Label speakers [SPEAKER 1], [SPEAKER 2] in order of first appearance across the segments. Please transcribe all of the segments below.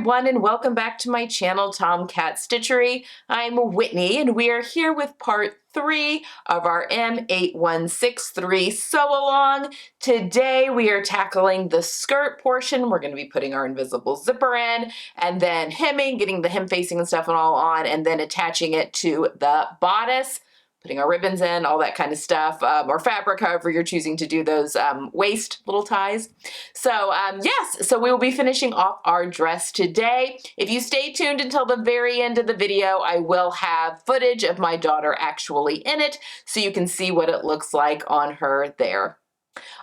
[SPEAKER 1] everyone, and welcome back to my channel, Tomcat Stitchery. I'm Whitney, and we are here with part 3 of our M8163 sew-along. Today we are tackling the skirt portion. We're going to be putting our invisible zipper in, and then hemming, getting the hem facing and stuff and all on, and then attaching it to the bodice, putting our ribbons in, all that kind of stuff, or fabric, however you're choosing to do those waist little ties. So yes, so we will be finishing off our dress today. If you stay tuned until the very end of the video, I will have footage of my daughter actually in it, so you can see what it looks like on her there.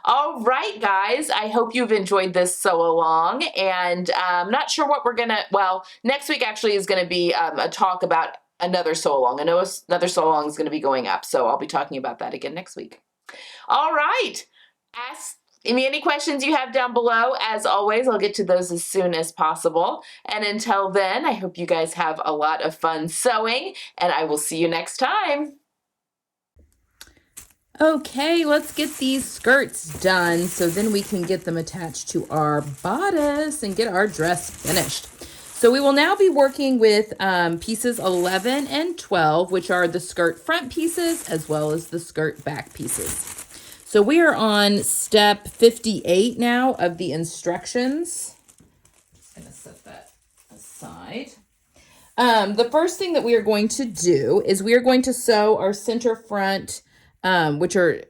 [SPEAKER 1] All right, guys, I hope you've enjoyed this sew along, and I'm not sure what we're gonna, well, next week actually is gonna be a talk about another sew along. I know another sew along is gonna be going up, so I'll be talking about that again next week. All right, ask me any questions you have down below. As always, I'll get to those as soon as possible. And until then, I hope you guys have a lot of fun sewing, and I will see you next time. Okay, let's get these skirts done so then we can get them attached to our bodice and get our dress finished. So we will now be working with pieces 11 and 12, which are the skirt front pieces as well as the skirt back pieces. So we are on step 58 now of the instructions. I'm going to set that aside. The first thing that we are going to do is we are going to sew our center front, which are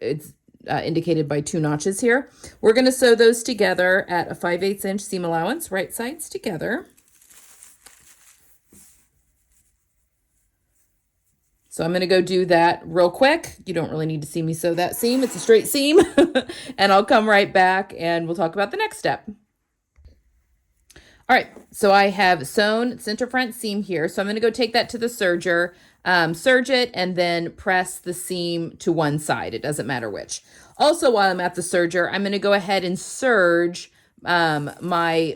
[SPEAKER 1] indicated by 2 notches here. We're going to sew those together at a 5/8 inch seam allowance, right sides together. So I'm going to go do that real quick. You don't really need to see me sew that seam. It's a straight seam. And I'll come right back and we'll talk about the next step. All right, so I have sewn center front seam here. So I'm going to go take that to the serger, serge it, and then press the seam to one side. It doesn't matter which. Also, while I'm at the serger, I'm going to go ahead and serge my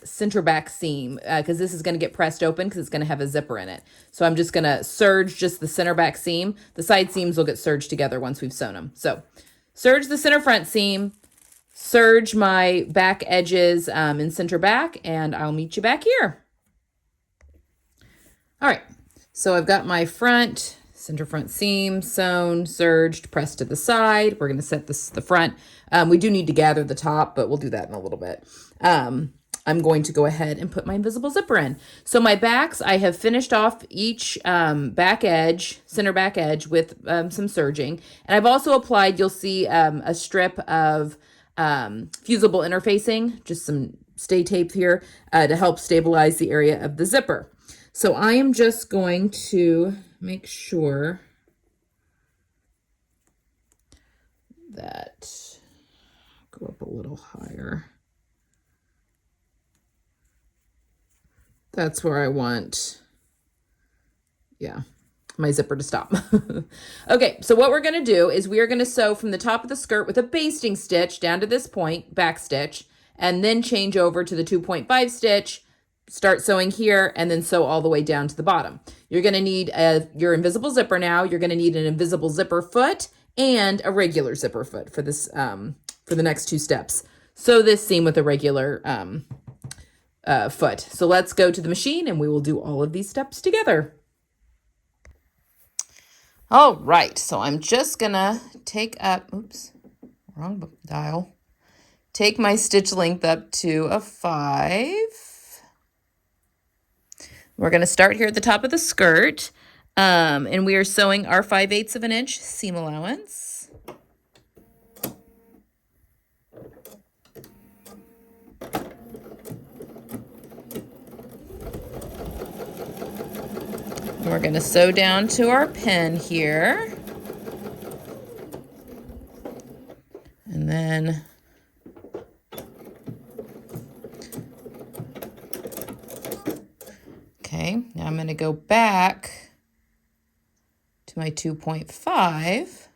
[SPEAKER 1] center back seam, because this is going to get pressed open because it's going to have a zipper in it. So I'm just going to serge just the center back seam. The side seams will get serged together once we've sewn them. So serge the center front seam, serge my back edges in center back, and I'll meet you back here. All right, so I've got my center front seam sewn, serged, pressed to the side. We're going to set the front. We do need to gather the top, but we'll do that in a little bit. I'm going to go ahead and put my invisible zipper in. So my backs, I have finished off each back edge, center back edge with some serging. And I've also applied, you'll see a strip of fusible interfacing, just some stay tape here to help stabilize the area of the zipper. So I am just going to make sure that, go up a little higher. That's where I want, my zipper to stop. Okay, so what we're going to do is we are going to sew from the top of the skirt with a basting stitch down to this point, back stitch, and then change over to the 2.5 stitch, start sewing here, and then sew all the way down to the bottom. You're going to need your invisible zipper now. You're going to need an invisible zipper foot and a regular zipper foot for this for the next 2 steps. Sew this seam with a regular foot. So let's go to the machine and we will do all of these steps together. All right, so I'm just gonna take up, oops, wrong dial. Take my stitch length up to a 5. We're gonna start here at the top of the skirt, and we are sewing our 5/8 of an inch seam allowance. We're going to sew down to our pin here. And then okay, now I'm going to go back to my 2.5.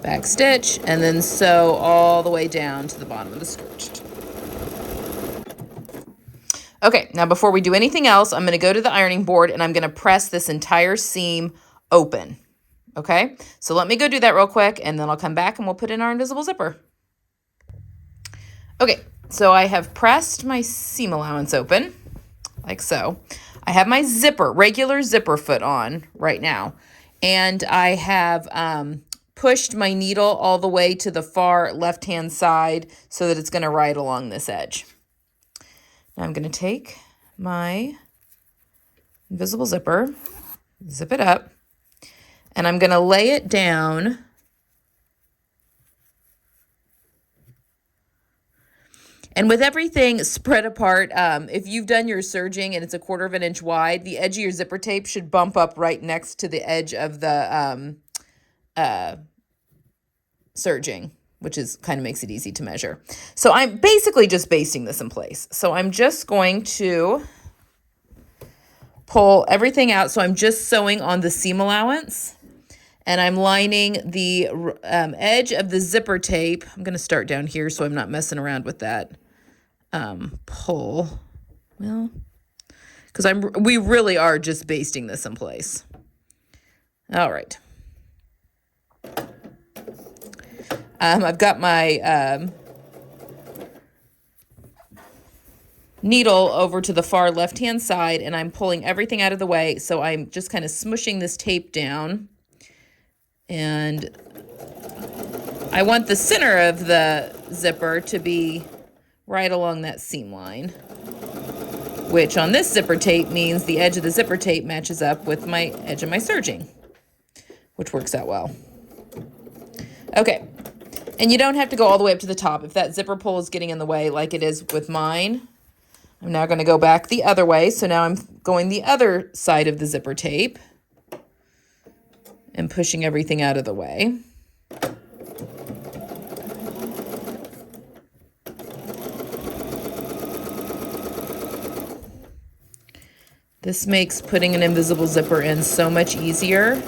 [SPEAKER 1] Back stitch, and then sew all the way down to the bottom of the skirt. Okay, now before we do anything else, I'm going to go to the ironing board and I'm going to press this entire seam open. Okay, so let me go do that real quick, and then I'll come back and we'll put in our invisible zipper. Okay, so I have pressed my seam allowance open, like so. I have my zipper, regular zipper foot on right now, and I have pushed my needle all the way to the far left-hand side so that it's going to ride along this edge. Now I'm going to take my invisible zipper, zip it up, and I'm going to lay it down and with everything spread apart, if you've done your serging and it's 1/4 of an inch wide, the edge of your zipper tape should bump up right next to the edge of the serging, which is kind of makes it easy to measure. So I'm basically just basting this in place. So I'm just going to pull everything out. So I'm just sewing on the seam allowance, and I'm lining the edge of the zipper tape. I'm going to start down here so I'm not messing around with that pull. Well, because we really are just basting this in place. All right. I've got my needle over to the far left-hand side, and I'm pulling everything out of the way. So I'm just kind of smushing this tape down. And I want the center of the zipper to be right along that seam line, which on this zipper tape means the edge of the zipper tape matches up with my edge of my serging, which works out well. Okay, and you don't have to go all the way up to the top. If that zipper pull is getting in the way like it is with mine, I'm now going to go back the other way. So now I'm going the other side of the zipper tape and pushing everything out of the way. This makes putting an invisible zipper in so much easier.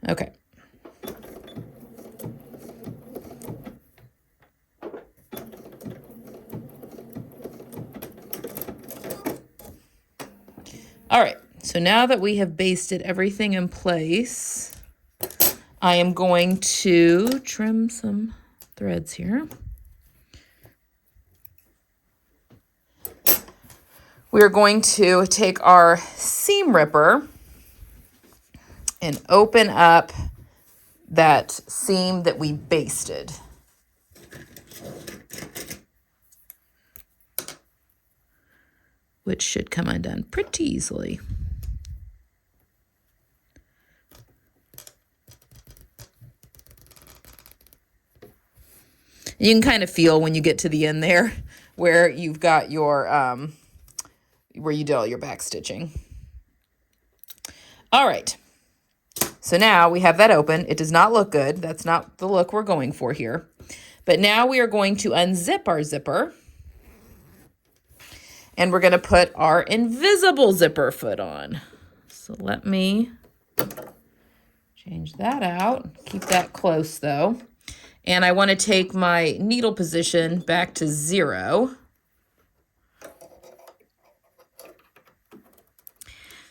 [SPEAKER 1] Okay. All right, so now that we have basted everything in place, I am going to trim some threads here. We are going to take our seam ripper and open up that seam that we basted. Which should come undone pretty easily. You can kind of feel when you get to the end there where you've got your, where you did all your back stitching. All right. So now we have that open. It does not look good. That's not the look we're going for here. But now we are going to unzip our zipper. And we're going to put our invisible zipper foot on. So let me change that out. Keep that close though. And I want to take my needle position back to 0.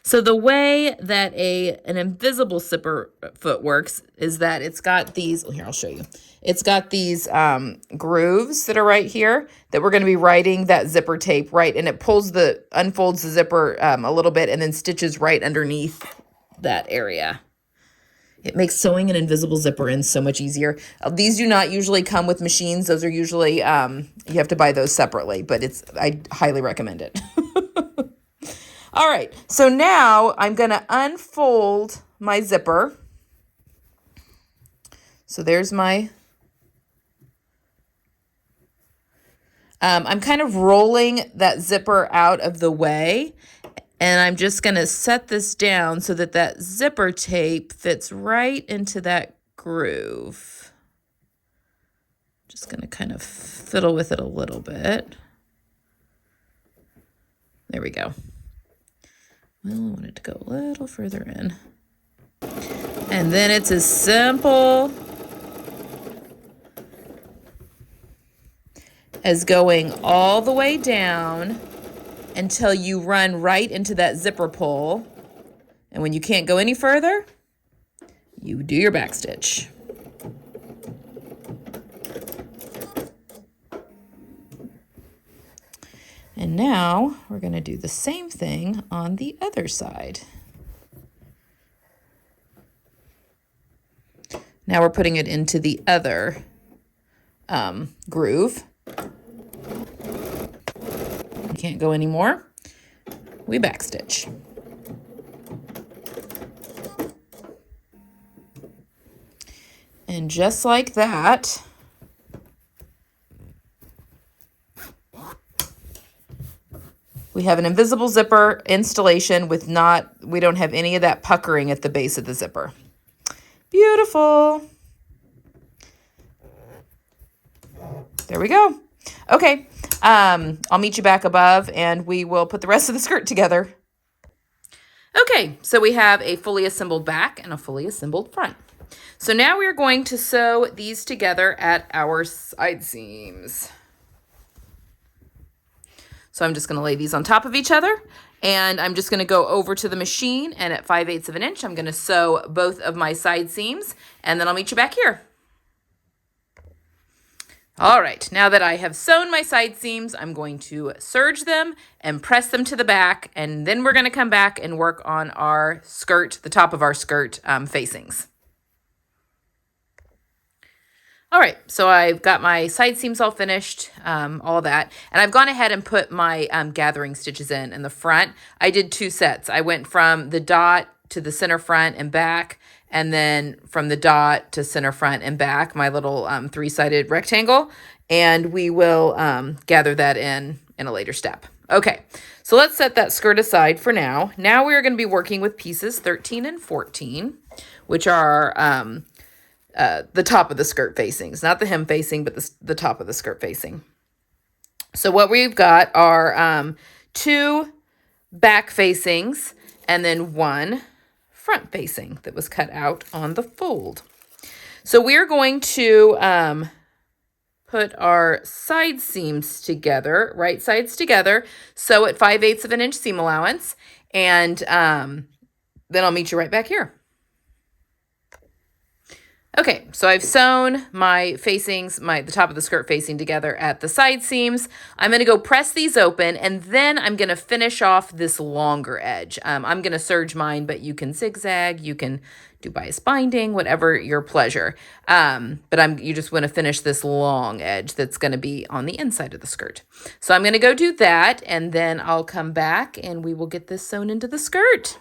[SPEAKER 1] So the way that an invisible zipper foot works is that it's got these, here, I'll show you. It's got these grooves that are right here that we're going to be writing that zipper tape right, and it unfolds the zipper a little bit and then stitches right underneath that area. It makes sewing an invisible zipper in so much easier. These do not usually come with machines. Those are usually, you have to buy those separately, but I highly recommend it. All right, so now I'm going to unfold my zipper. So there's my, I'm kind of rolling that zipper out of the way, and I'm just going to set this down so that that zipper tape fits right into that groove. Just going to kind of fiddle with it a little bit. There we go. Well, I want it to go a little further in. And then it's as simple as going all the way down until you run right into that zipper pull. And when you can't go any further, you do your back stitch. And now we're going to do the same thing on the other side. Now we're putting it into the other groove. You can't go anymore. We backstitch. And just like that, we have an invisible zipper installation with we don't have any of that puckering at the base of the zipper. Beautiful. There we go. Okay, I'll meet you back above and we will put the rest of the skirt together. Okay, so we have a fully assembled back and a fully assembled front. So now we are going to sew these together at our side seams. So I'm just going to lay these on top of each other, and I'm just going to go over to the machine, and at 5/8 of an inch, I'm going to sew both of my side seams, and then I'll meet you back here. All right, now that I have sewn my side seams, I'm going to serge them and press them to the back, and then we're going to come back and work on our skirt, the top of our skirt facings. All right, so I've got my side seams all finished, all that, and I've gone ahead and put my gathering stitches in the front. I did 2 sets. I went from the dot to the center front and back, and then from the dot to center front and back, my little 3-sided rectangle, and we will gather that in a later step. Okay, so let's set that skirt aside for now. Now we are going to be working with pieces 13 and 14, which are the top of the skirt facings, not the hem facing, but the top of the skirt facing. So what we've got are 2 back facings and then 1 front facing that was cut out on the fold. So we're going to put our side seams together, right sides together, sew at 5/8 of an inch seam allowance, and then I'll meet you right back here. Okay, so I've sewn my facings, the top of the skirt facing together at the side seams. I'm going to go press these open, and then I'm going to finish off this longer edge. I'm going to serge mine, but you can zigzag, you can do bias binding, whatever your pleasure. But you just want to finish this long edge that's going to be on the inside of the skirt. So I'm going to go do that, and then I'll come back and we will get this sewn into the skirt.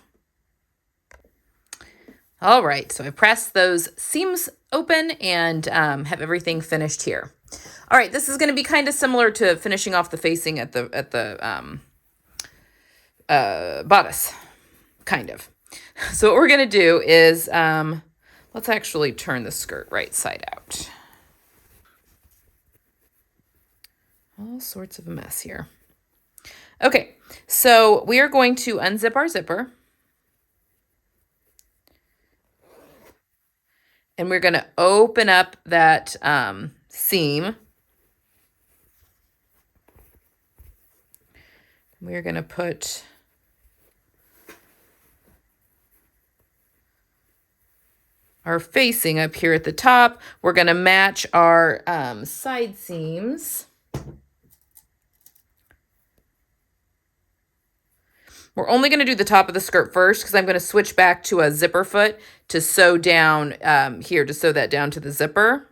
[SPEAKER 1] All right, so I pressed those seams open and have everything finished here. All right, this is going to be kind of similar to finishing off the facing at the bodice, kind of. So what we're going to do is, let's actually turn the skirt right side out. All sorts of a mess here. Okay, so we are going to unzip our zipper. And we're going to open up that seam. We're going to put our facing up here at the top. We're going to match our side seams. We're only going to do the top of the skirt first because I'm going to switch back to a zipper foot to sew down here, to sew that down to the zipper.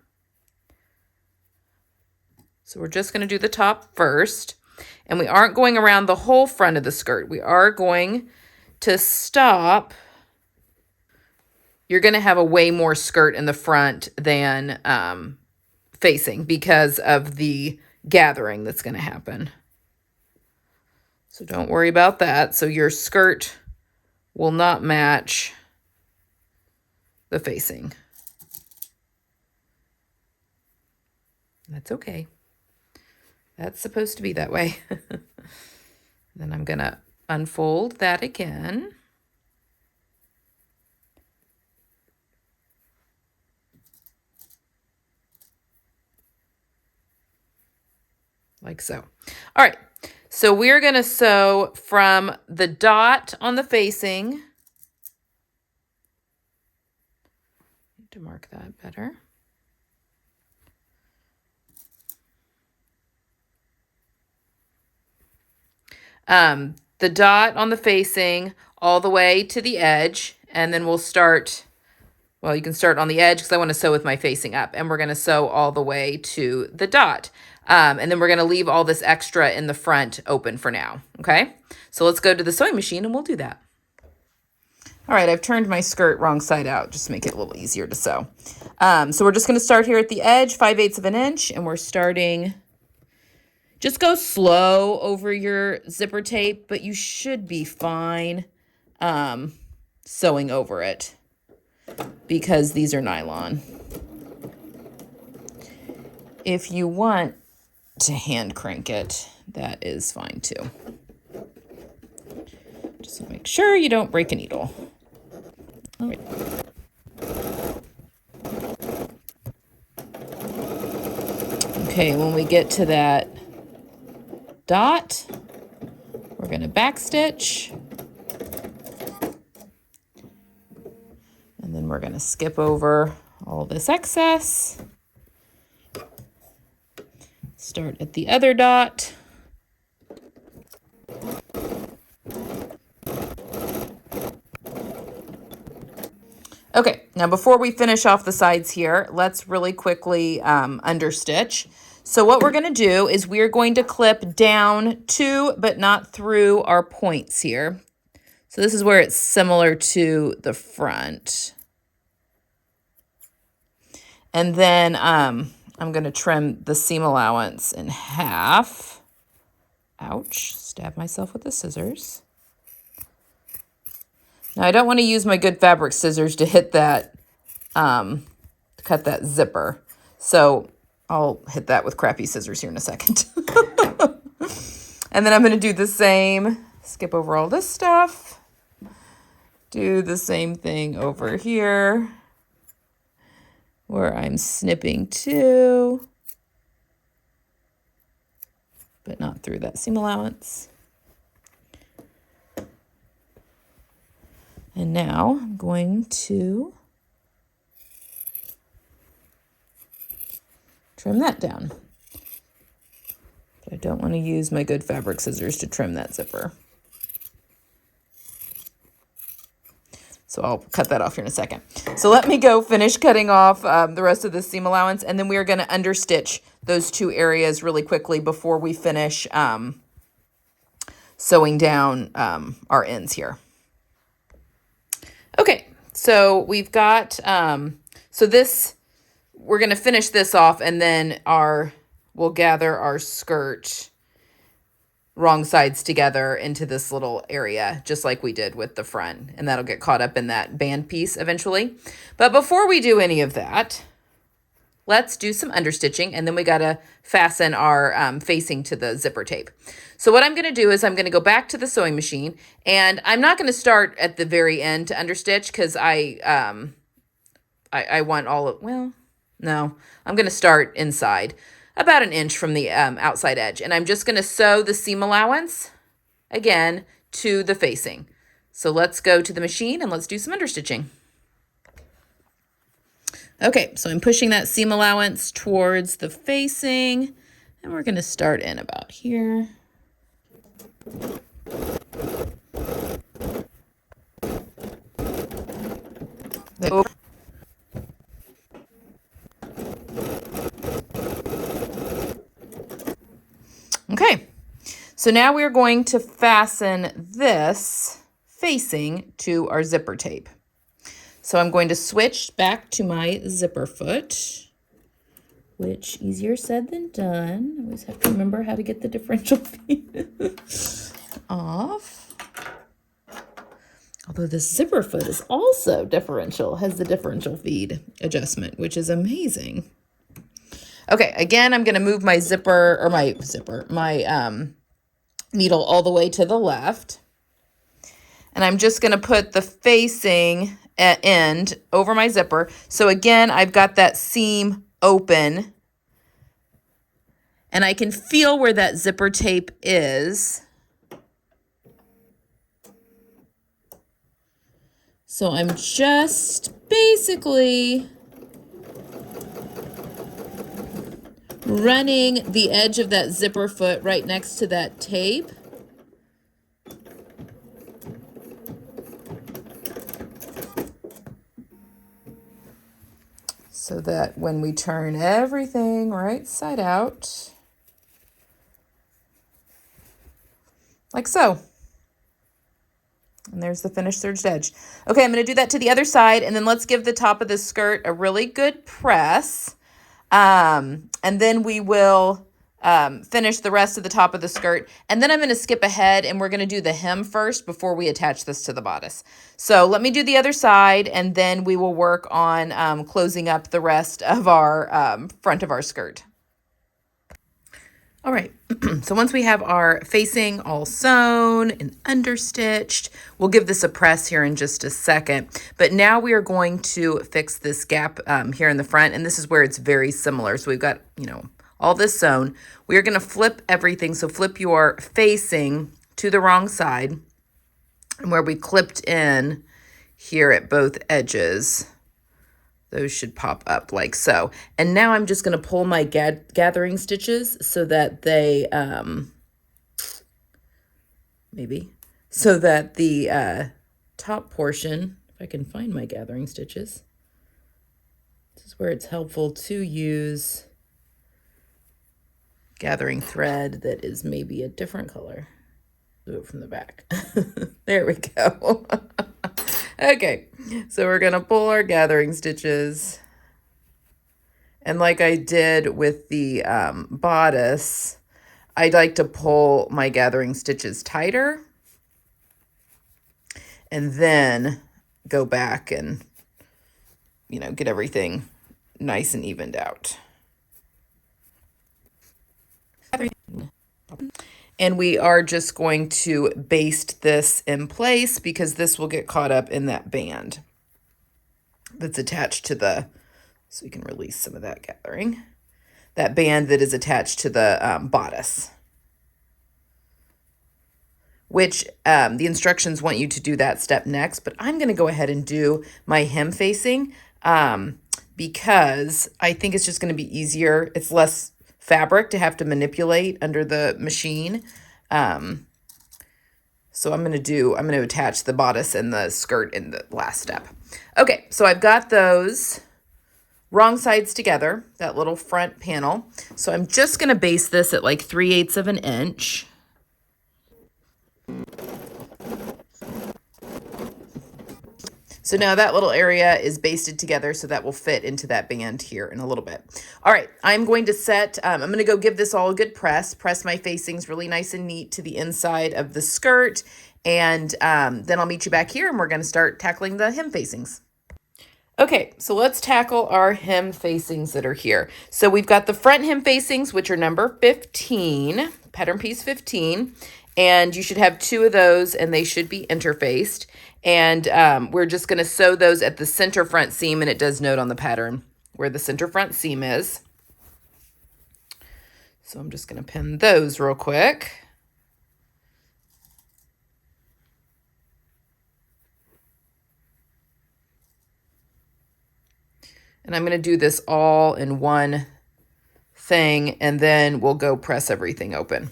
[SPEAKER 1] So we're just going to do the top first. And we aren't going around the whole front of the skirt. We are going to stop. You're going to have a way more skirt in the front than facing because of the gathering that's going to happen. So don't worry about that. So your skirt will not match the facing. That's okay. That's supposed to be that way. Then I'm going to unfold that again. Like so. All right. So we're going to sew from the dot on the facing. To mark that better. The dot on the facing all the way to the edge, and then we'll start, well, you can start on the edge because I want to sew with my facing up, and we're going to sew all the way to the dot. And then we're going to leave all this extra in the front open for now, okay? So let's go to the sewing machine and we'll do that. All right, I've turned my skirt wrong side out just to make it a little easier to sew. So we're just going to start here at the edge, 5/8 of an inch, and we're starting. Just go slow over your zipper tape, but you should be fine sewing over it because these are nylon. If you want to hand crank it, that is fine too. Just make sure you don't break a needle. All right. Okay, when we get to that dot, we're going to backstitch, and then we're going to skip over all this excess, start at the other dot, okay, now before we finish off the sides here, let's really quickly understitch. So what we're going to do is we're going to clip down to, but not through our points here. So this is where it's similar to the front. And then I'm going to trim the seam allowance in half. Ouch, stab myself with the scissors. Now I don't want to use my good fabric scissors to hit that, to cut that zipper. So I'll hit that with crappy scissors here in a second. And then I'm going to do the same, skip over all this stuff. Do the same thing over here where I'm snipping too, but not through that seam allowance. And now I'm going to trim that down. But I don't want to use my good fabric scissors to trim that zipper. So I'll cut that off here in a second. So let me go finish cutting off the rest of the seam allowance, and then we are going to understitch those two areas really quickly before we finish sewing down our ends here. Okay, so we've got, so this, we're going to finish this off, and then we'll gather our skirt wrong sides together into this little area, just like we did with the front, and that'll get caught up in that band piece eventually. But before we do any of that, let's do some understitching, and then we got to fasten our facing to the zipper tape. So what I'm going to do is I'm going to go back to the sewing machine, and I'm not going to start at the very end to understitch because I want all of, well, no, I'm going to start inside about an inch from the outside edge, and I'm just going to sew the seam allowance again to the facing. So let's go to the machine and let's do some understitching. Okay, so I'm pushing that seam allowance towards the facing, and we're going to start in about here. Okay, so now we're going to fasten this facing to our zipper tape. So I'm going to switch back to my zipper foot, which easier said than done. I always have to remember how to get the differential feed off. Although this zipper foot is also differential, has the differential feed adjustment, which is amazing. Okay, again, I'm going to move my my needle all the way to the left. And I'm just going to put the facing end over my zipper. So again, I've got that seam open. And I can feel where that zipper tape is. So I'm just basically running the edge of that zipper foot right next to that tape. So that when we turn everything right side out, like so. And there's the finished serged edge. Okay, I'm going to do that to the other side, and then let's give the top of the skirt a really good press. And then we will finish the rest of the top of the skirt. And then I'm going to skip ahead, and we're going to do the hem first before we attach this to the bodice. So let me do the other side, and then we will work on closing up the rest of our front of our skirt. All right, so once we have our facing all sewn and understitched, we'll give this a press here in just a second. But now we are going to fix this gap here in the front, and this is where it's very similar. So we've got, all this sewn. We are going to flip everything. So flip your facing to the wrong side, and where we clipped in here at both edges, those should pop up like so. And now I'm just going to pull my gathering stitches so that they, so that the top portion, if I can find my gathering stitches, this is where it's helpful to use gathering thread that is maybe a different color. Do it from the back. There we go. Okay, so we're going to pull our gathering stitches. And like I did with the bodice, I'd like to pull my gathering stitches tighter and then go back and, get everything nice and evened out. And we are just going to baste this in place because this will get caught up in that band that's attached to the, so we can release some of that gathering, that band that is attached to the bodice, which the instructions want you to do that step next. But I'm going to go ahead and do my hem facing because I think it's just going to be easier. It's less fabric to have to manipulate under the machine. So I'm going to attach the bodice and the skirt in the last step. Okay, so I've got those wrong sides together, that little front panel. So I'm just going to baste this at like 3/8 of an inch. So now that little area is basted together, so that will fit into that band here in a little bit. All right, I'm going to set, I'm going to go give this all a good press my facings really nice and neat to the inside of the skirt, and then I'll meet you back here and we're going to start tackling the hem facings. Okay, so let's tackle our hem facings that are here. So we've got the front hem facings, which are number 15, pattern piece 15, and you should have 2 of those and they should be interfaced. And we're just going to sew those at the center front seam, and it does note on the pattern where the center front seam is. So I'm just going to pin those real quick. And I'm going to do this all in one thing, and then we'll go press everything open.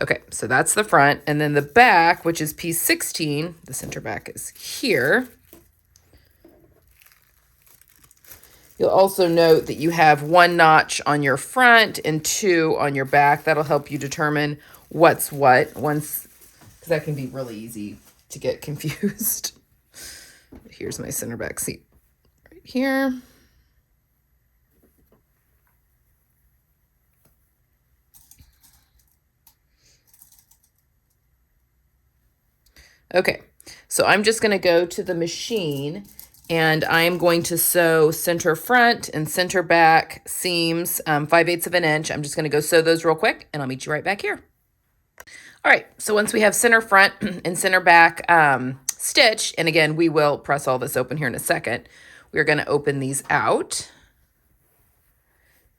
[SPEAKER 1] Okay, so that's the front, and then the back, which is piece 16, the center back is here. You'll also note that you have 1 notch on your front and 2 on your back. That'll help you determine what's what because that can be really easy to get confused. Here's my center back seam right here. Okay, so I'm just going to go to the machine and I am going to sew center front and center back seams 5/8 of an inch. I'm just going to go sew those real quick and I'll meet you right back here. All right, so once we have center front and center back stitch, and again, we will press all this open here in a second, we're going to open these out.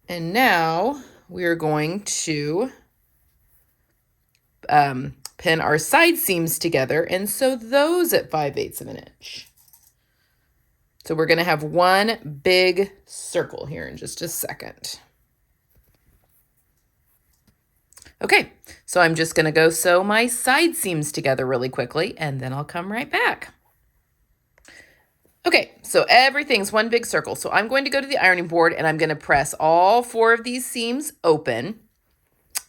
[SPEAKER 1] And now we are going to pin our side seams together and sew those at 5/8 of an inch. So we're going to have one big circle here in just a second. Okay, so I'm just going to go sew my side seams together really quickly, and then I'll come right back. Okay, so everything's one big circle. So I'm going to go to the ironing board and I'm going to press all 4 of these seams open.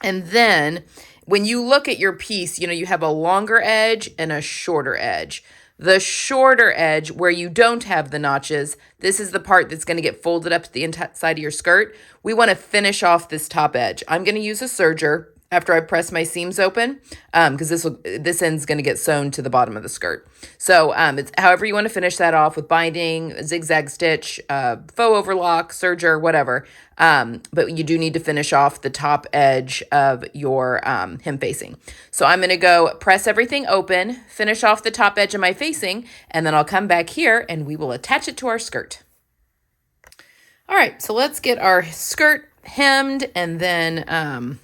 [SPEAKER 1] And then when you look at your piece, you know, you have a longer edge and a shorter edge. The shorter edge, where you don't have the notches, this is the part that's going to get folded up to the inside of your skirt. We want to finish off this top edge. I'm going to use a serger after I press my seams open, because this end's going to get sewn to the bottom of the skirt. So it's however you want to finish that off, with binding, zigzag stitch, faux overlock, serger, whatever. But you do need to finish off the top edge of your hem facing. So I'm going to go press everything open, finish off the top edge of my facing, and then I'll come back here and we will attach it to our skirt. All right, so let's get our skirt hemmed, and then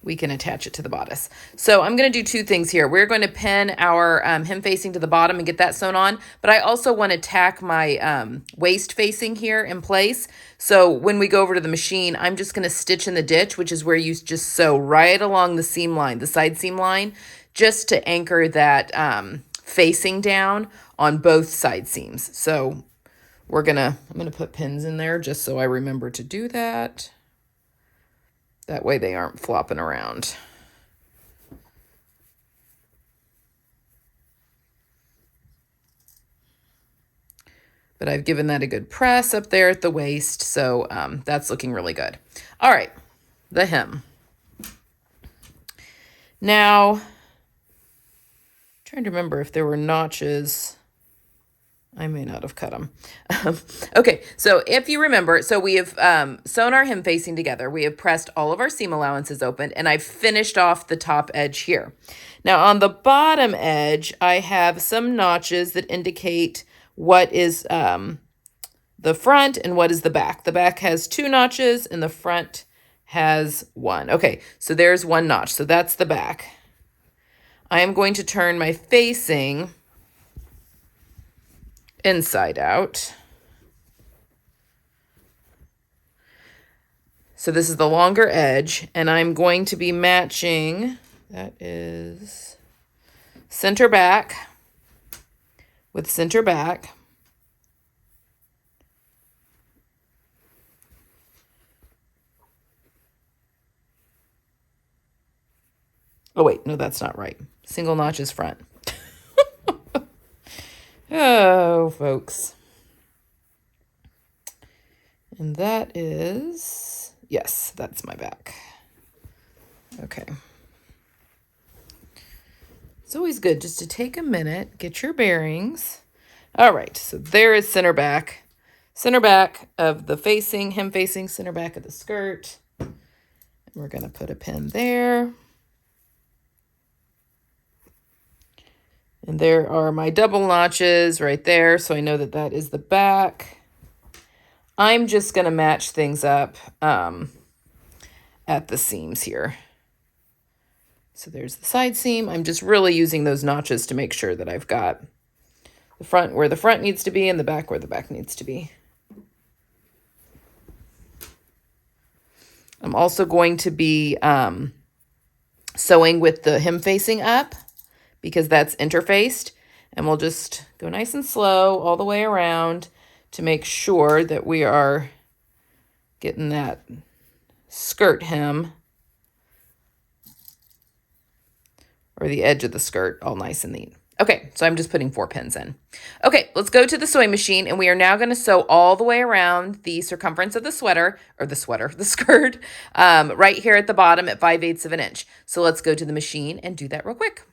[SPEAKER 1] we can attach it to the bodice. So I'm going to do 2 things here. We're going to pin our hem facing to the bottom and get that sewn on, but I also want to tack my waist facing here in place. So when we go over to the machine, I'm just going to stitch in the ditch, which is where you just sew right along the seam line, the side seam line, just to anchor that facing down on both side seams. So I'm going to put pins in there just so I remember to do that. That way they aren't flopping around. But I've given that a good press up there at the waist, so that's looking really good. All right, the hem. Now, trying to remember if there were notches. I may not have cut them. Okay, so if you remember, so we have sewn our hem facing together. We have pressed all of our seam allowances open, and I've finished off the top edge here. Now on the bottom edge, I have some notches that indicate what is the front and what is the back. The back has 2 notches and the front has 1. Okay, so there's 1 notch. So that's the back. I am going to turn my facing inside out. So this is the longer edge, and I'm going to be matching, that is center back with center back. Oh wait, no, that's not right. Single notch is front. Oh, folks. And that is, yes, that's my back. Okay. It's always good just to take a minute, get your bearings. All right, so there is center back of the facing, hem facing, center back of the skirt. And we're going to put a pin there. And there are my double notches right there, so I know that that is the back. I'm just going to match things up at the seams here. So there's the side seam. I'm just really using those notches to make sure that I've got the front where the front needs to be and the back where the back needs to be. I'm also going to be sewing with the hem facing up, because that's interfaced, and we'll just go nice and slow all the way around to make sure that we are getting that skirt hem, or the edge of the skirt, all nice and neat. Okay, so I'm just putting 4 pins in. Okay, let's go to the sewing machine, and we are now going to sew all the way around the circumference of the sweater, or the skirt, right here at the bottom at 5/8 of an inch. So let's go to the machine and do that real quick.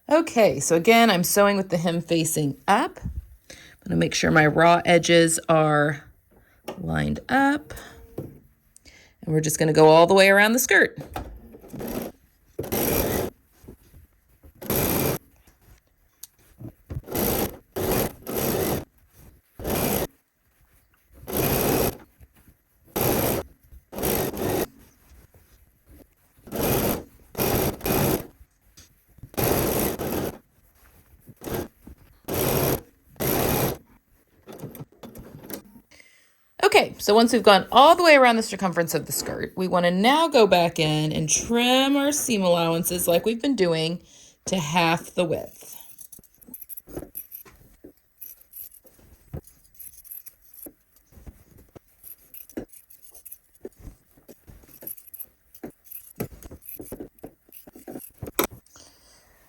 [SPEAKER 1] Okay, so again, I'm sewing with the hem facing up. I'm going to make sure my raw edges are lined up. And we're just going to go all the way around the skirt. Okay, so once we've gone all the way around the circumference of the skirt, we want to now go back in and trim our seam allowances like we've been doing to half the width.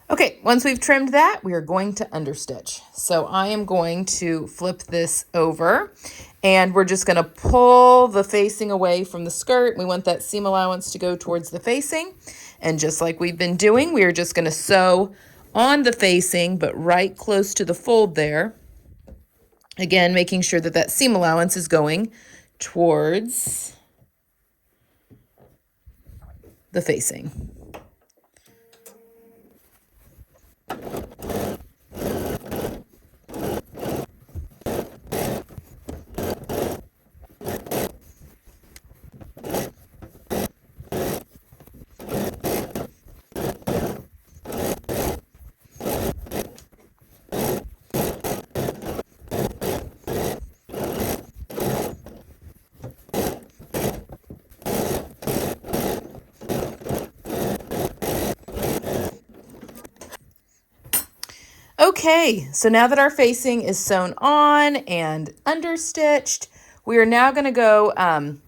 [SPEAKER 1] Okay, once we've trimmed that, we are going to understitch. So I am going to flip this over and we're just going to pull the facing away from the skirt. We want that seam allowance to go towards the facing. And just like we've been doing, we are just going to sew on the facing, but right close to the fold there. Again, making sure that that seam allowance is going towards the facing. Okay, so now that our facing is sewn on and understitched, we are now going to go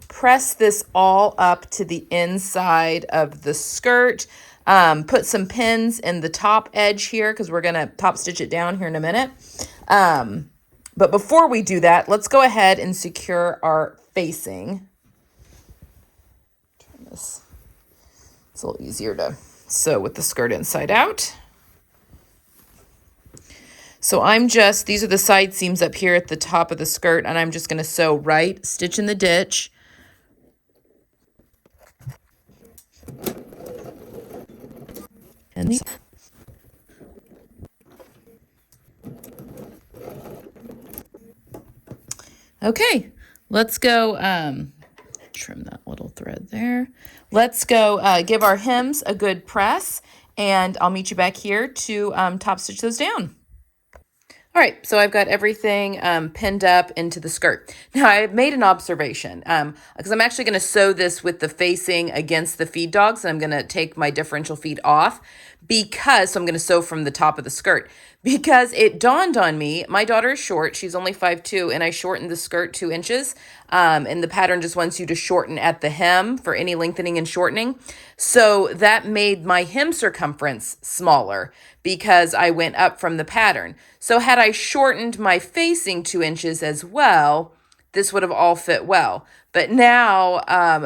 [SPEAKER 1] press this all up to the inside of the skirt. Put some pins in the top edge here because we're going to top stitch it down here in a minute. But before we do that, let's go ahead and secure our facing. Turn this. It's a little easier to sew with the skirt inside out. So these are the side seams up here at the top of the skirt, and I'm just going to sew right stitch in the ditch. And okay, let's go trim that little thread there. Let's go give our hems a good press, and I'll meet you back here to top stitch those down. All right, so I've got everything pinned up into the skirt. Now, I made an observation because I'm actually going to sew this with the facing against the feed dogs, and I'm going to take my differential feed off so I'm going to sew from the top of the skirt. Because it dawned on me, my daughter is short. She's only 5'2", and I shortened the skirt 2 inches. And the pattern just wants you to shorten at the hem for any lengthening and shortening. So that made my hem circumference smaller because I went up from the pattern. So had I shortened my facing 2 inches as well, this would have all fit well. But now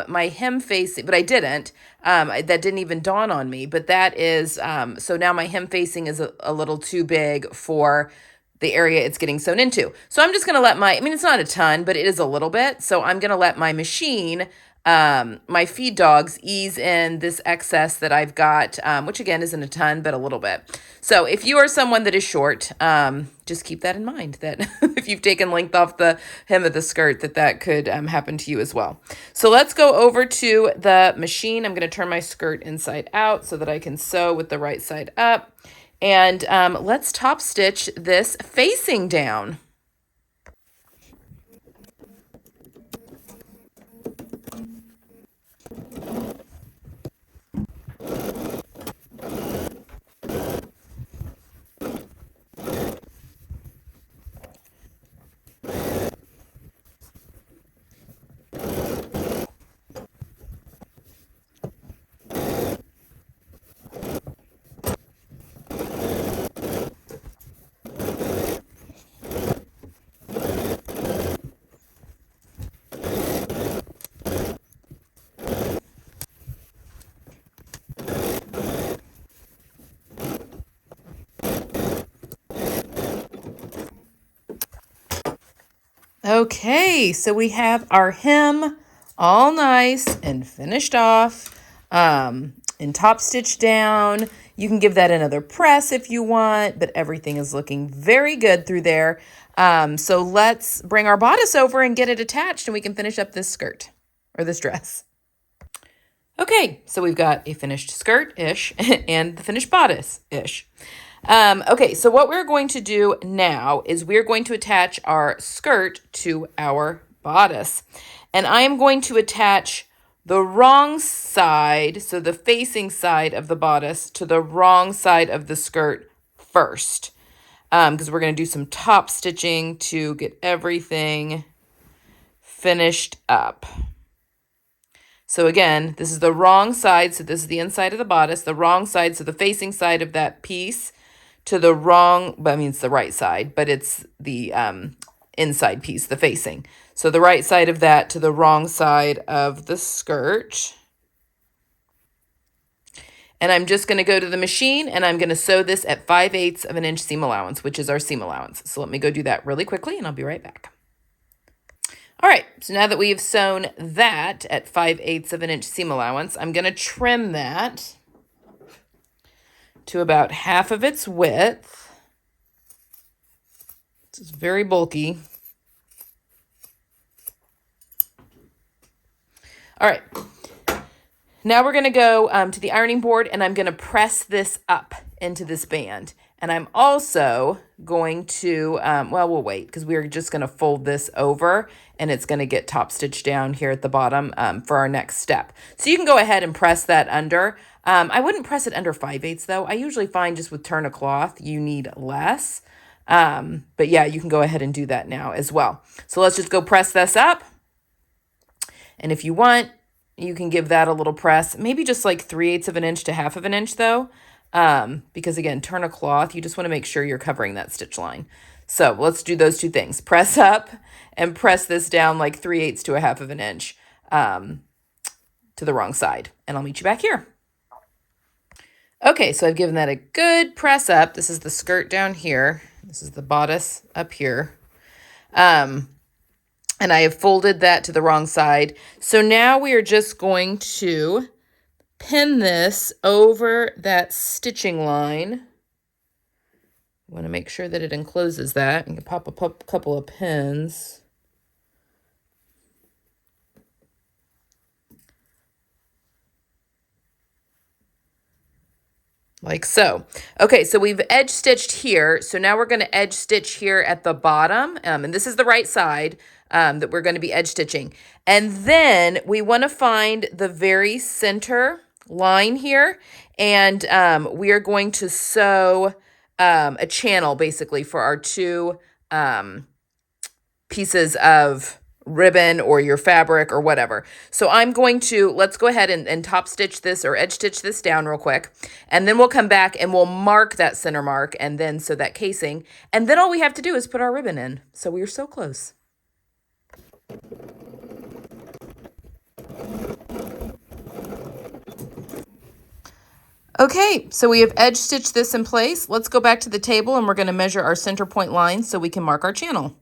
[SPEAKER 1] my hem facing, but I didn't. That didn't even dawn on me. But that is, so now my hem facing is a little too big for the area it's getting sewn into. So I'm just going to let it's not a ton, but it is a little bit. So I'm going to let my machine, my feed dogs, ease in this excess that I've got, which again isn't a ton, but a little bit. So if you are someone that is short, just keep that in mind, that if you've taken length off the hem of the skirt, that could happen to you as well. So let's go over to the machine. I'm going to turn my skirt inside out so that I can sew with the right side up. And let's top stitch this facing down. Okay, so we have our hem all nice and finished off and top stitched down. You can give that another press if you want, but everything is looking very good through there. So let's bring our bodice over and get it attached and we can finish up this skirt or this dress. Okay, so we've got a finished skirt-ish and the finished bodice-ish. Okay, so what we're going to do now is we're going to attach our skirt to our bodice. And I am going to attach the wrong side, so the facing side of the bodice, to the wrong side of the skirt first. Because we're going to do some top stitching to get everything finished up. So again, this is the wrong side, so this is the inside of the bodice, the wrong side, so the facing side of that piece to the wrong, I mean, it's the right side, but it's the inside piece, the facing. So the right side of that to the wrong side of the skirt. And I'm just going to go to the machine and I'm going to sew this at 5/8 of an inch seam allowance, which is our seam allowance. So let me go do that really quickly and I'll be right back. All right, so now that we have sewn that at 5/8 of an inch seam allowance, I'm going to trim that to about half of its width. This is very bulky. All right, now we're going to go to the ironing board and I'm going to press this up into this band. And I'm also going to, well, we'll wait because we're just going to fold this over and it's going to get top stitched down here at the bottom for our next step. So you can go ahead and press that under. I wouldn't press it under 5/8 though. I usually find just with turn of cloth, you need less. But yeah, you can go ahead and do that now as well. So let's just go press this up. And if you want, you can give that a little press, maybe just like 3/8 of an inch to half of an inch though. Because again, turn a cloth, you just want to make sure you're covering that stitch line. So let's do those two things. Press up and press this down like 3/8 to a half of an inch to the wrong side. And I'll meet you back here. Okay, so I've given that a good press up. This is the skirt down here. This is the bodice up here. And I have folded that to the wrong side. So now we are just going to pin this over that stitching line. You want to make sure that it encloses that. You can pop a couple of pins. Like so. Okay, so we've edge stitched here. So now we're going to edge stitch here at the bottom. And this is the right side that we're going to be edge stitching. And then we want to find the very center line here. And we are going to sew a channel basically for our two pieces of ribbon or your fabric or whatever. So I'm going to, let's go ahead and top stitch this or edge stitch this down real quick. And then we'll come back and we'll mark that center mark and then sew that casing. And then all we have to do is put our ribbon in. So we are so close. Okay, so we have edge stitched this in place. Let's go back to the table and we're going to measure our center point lines so we can mark our channel.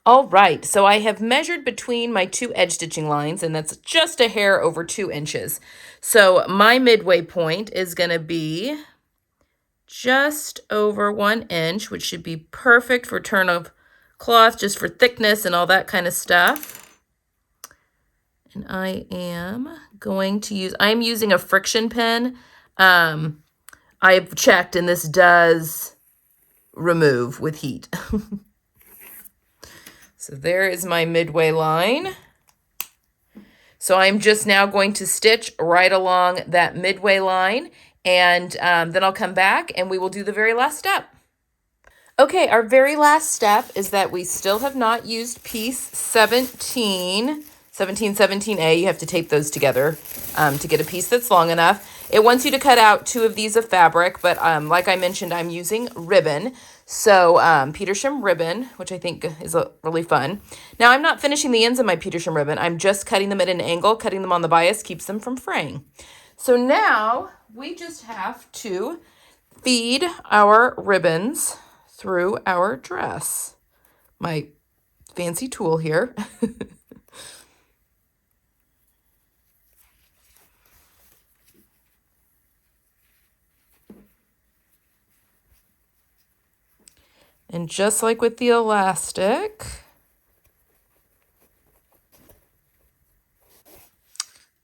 [SPEAKER 1] All right, so I have measured between my two edge stitching lines, and that's just a hair over 2 inches. So my midway point is going to be just over 1 inch, which should be perfect for turn of cloth, just for thickness and all that kind of stuff. And I am going to use, I'm using a friction pin. I've checked, and this does remove with heat. So there is my midway line. So I'm just now going to stitch right along that midway line, and then I'll come back and we will do the very last step. Okay, our very last step is that we still have not used piece 17, 17A. You have to tape those together to get a piece that's long enough. It wants you to cut out 2 of these of fabric, but like I mentioned, I'm using ribbon. So Petersham ribbon, which I think is really fun. Now I'm not finishing the ends of my Petersham ribbon. I'm just cutting them at an angle. Cutting them on the bias keeps them from fraying. So now we just have to feed our ribbons through our dress. My fancy tool here. And just like with the elastic,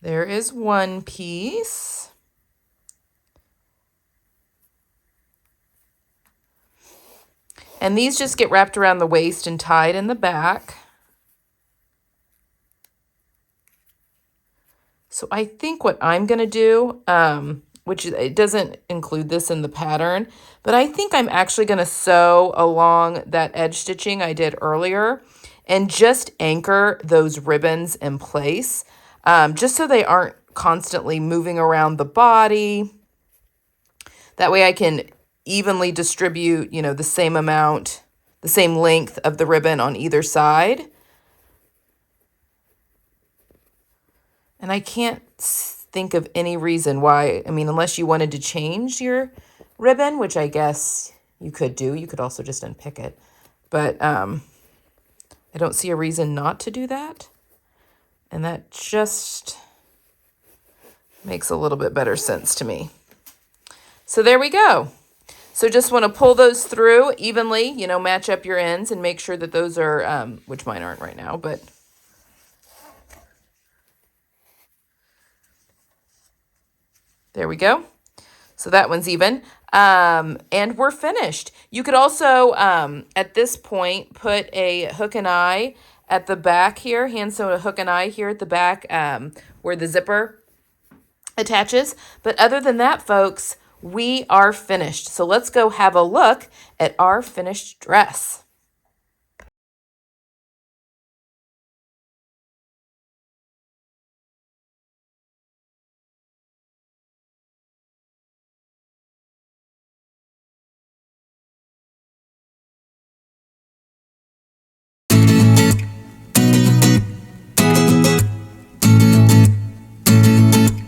[SPEAKER 1] there is one piece. And these just get wrapped around the waist and tied in the back. So I think what I'm going to do, which it doesn't include this in the pattern, but I think I'm actually going to sew along that edge stitching I did earlier and just anchor those ribbons in place, just so they aren't constantly moving around the body. That way I can evenly distribute, you know, the same amount, the same length of the ribbon on either side. And I can't think of any reason why, I mean, unless you wanted to change your ribbon, which I guess you could do. You could also just unpick it. But I don't see a reason not to do that. And that just makes a little bit better sense to me. So there we go. So just want to pull those through evenly, you know, match up your ends and make sure that those are, which mine aren't right now, but there we go. So that one's even. And we're finished. You could also, at this point, put a hook and eye at the back here, hand sew a hook and eye here at the back where the zipper attaches. But other than that, folks, we are finished. So let's go have a look at our finished dress.